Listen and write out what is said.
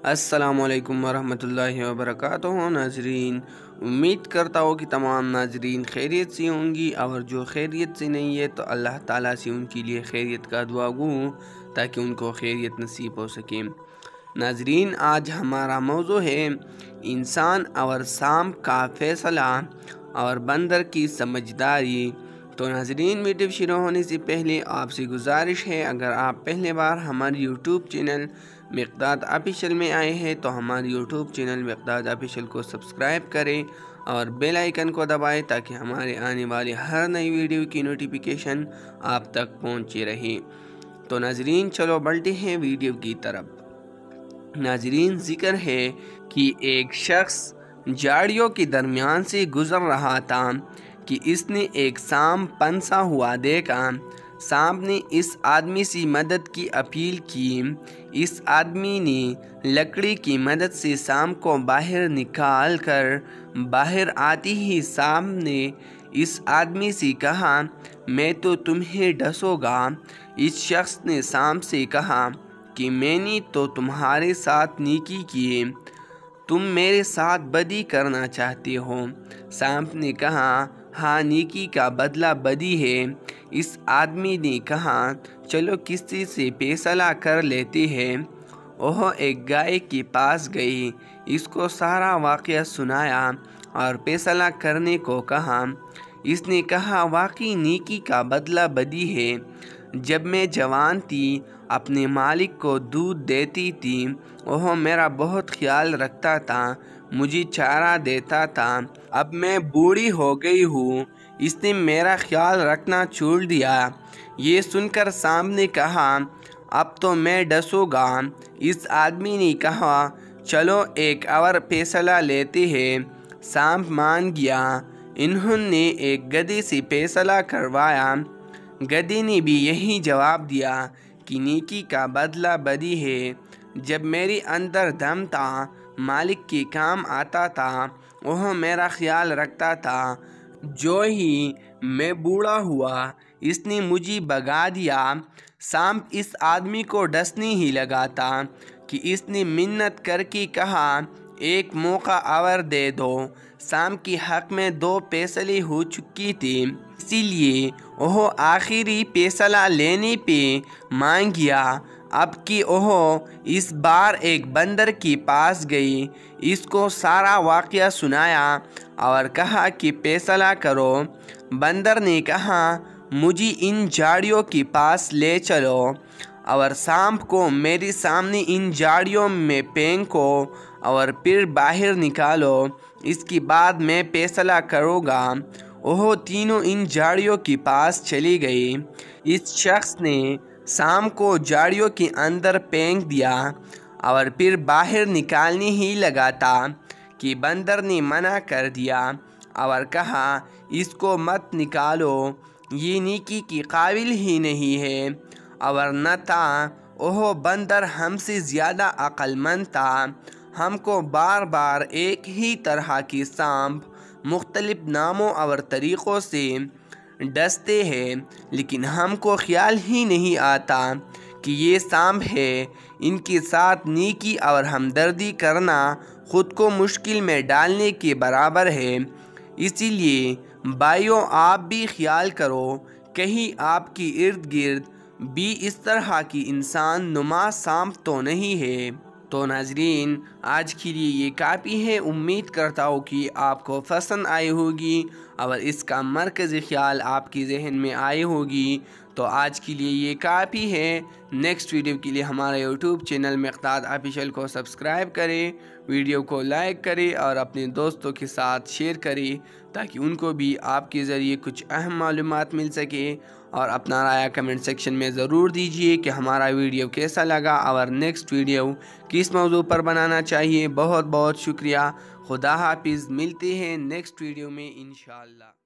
अस्सलामुअलैकुम वरहमतुल्लाहि वबरकातुहू। नाजरीन, उम्मीद करता हूँ कि तमाम नाजरीन खैरियत से होंगी, और जो खैरियत से नहीं है तो अल्लाह ताला से उनके लिए खैरियत का दुआ गो ताकि उनको खैरियत नसीब हो सके। नाजरीन, आज हमारा मौजू है इंसान और सांप का फैसला और बंदर की समझदारी। तो नाजरीन, वीडियो शुरू होने से पहले आपसे गुजारिश है, अगर आप पहले बार हमारे यूट्यूब चैनल मिक़दाद ऑफिशियल में आए हैं तो हमारे यूट्यूब चैनल मिक़दाद ऑफिशियल को सब्सक्राइब करें और बेल आइकन को दबाएं ताकि हमारे आने वाली हर नई वीडियो की नोटिफिकेशन आप तक पहुंची रहे। तो नाजरीन, चलो बढ़ते हैं वीडियो की तरफ। नाजरीन, जिक्र है कि एक शख्स झाड़ियों के दरमियान से गुजर रहा था कि इसने एक सांप पंसा हुआ देखा। सांप ने इस आदमी से मदद की अपील की। इस आदमी ने लकड़ी की मदद से सांप को बाहर निकाल कर बाहर आते ही सांप ने इस आदमी से कहा, मैं तो तुम्हें डसूंगा। इस शख्स ने सांप से कहा कि मैंने तो तुम्हारे साथ नेकी की, तुम मेरे साथ बदी करना चाहते हो। सांप ने कहा, हाँ, नेकी का बदला बदी है। इस आदमी ने कहा, चलो किसी से फैसला कर लेते हैं। वह एक गाय के पास गई, इसको सारा वाक़या सुनाया और फैसला करने को कहा। इसने कहा, वाकई नेकी का बदला बदी है। जब मैं जवान थी, अपने मालिक को दूध देती थी। वह मेरा बहुत ख्याल रखता था, मुझे चारा देता था। अब मैं बूढ़ी हो गई हूँ, इसने मेरा ख्याल रखना छोड़ दिया। ये सुनकर सांप ने कहा, अब तो मैं डसूंगा। इस आदमी ने कहा, चलो एक और फैसला लेते हैं। सांप मान गया। इन्होंने एक गधे से फैसला करवाया। गधे ने भी यही जवाब दिया कि नेकी का बदला बदी है। जब मेरे अंदर दम था, मालिक के काम आता था, वह मेरा ख्याल रखता था। जो ही मैं बूढ़ा हुआ, इसने मुझे भगा दिया। सांप इस आदमी को डसने ही लगा था कि इसने मिन्नत करके कहा, एक मौका और दे दो। सांप के हक में 2 फैसले हो चुकी थी, इसीलिए वह आखिरी फैसला लेने पे मान गया। अब कि वह इस बार एक बंदर के पास गई, इसको सारा वाक़या सुनाया और कहा कि फैसला करो। बंदर ने कहा, मुझे इन झाड़ियों के पास ले चलो और सांप को मेरे सामने इन झाड़ियों में फेंको और फिर बाहर निकालो, इसके बाद मैं फैसला करूँगा। वह तीनों इन झाड़ियों के पास चली गई। इस शख्स ने सांप को झाड़ियों के अंदर फेंक दिया और फिर बाहर निकालने ही लगा था कि बंदर ने मना कर दिया और कहा, इसको मत निकालो, ये नेकी के काबिल ही नहीं है। और न था वह बंदर हमसे ज़्यादा अक्लमंद था। हमको बार बार एक ही तरह के सांप मुख्तलिफ नामों और तरीक़ों से डसते हैं, लेकिन हमको ख्याल ही नहीं आता कि ये सांप है। इनके साथ नेकी और हमदर्दी करना ख़ुद को मुश्किल में डालने के बराबर है। इसीलिए भाइयों, आप भी ख्याल करो, कहीं आपकी इर्द गिर्द भी इस तरह की इंसान नुमा सांप तो नहीं है। तो नाजरीन, आज के लिए ये काफ़ी है। उम्मीद करता हूँ कि आपको पसंद आई होगी और इसका मरकज़ी ख्याल आपकी जहन में आई होगी। तो आज के लिए ये काफ़ी है। नेक्स्ट वीडियो के लिए हमारा यूट्यूब चैनल मिक़दाद ऑफिशियल को सब्सक्राइब करें, वीडियो को लाइक करें और अपने दोस्तों के साथ शेयर करें ताकि उनको भी आपके ज़रिए कुछ अहम मालूमात मिल सके। और अपना राय कमेंट सेक्शन में ज़रूर दीजिए कि हमारा वीडियो कैसा लगा और नेक्स्ट वीडियो किस मौजू पर बनाना चाहिए। बहुत बहुत शुक्रिया। खुदा हाफिज़। मिलते हैं नेक्स्ट वीडियो में इंशाअल्लाह।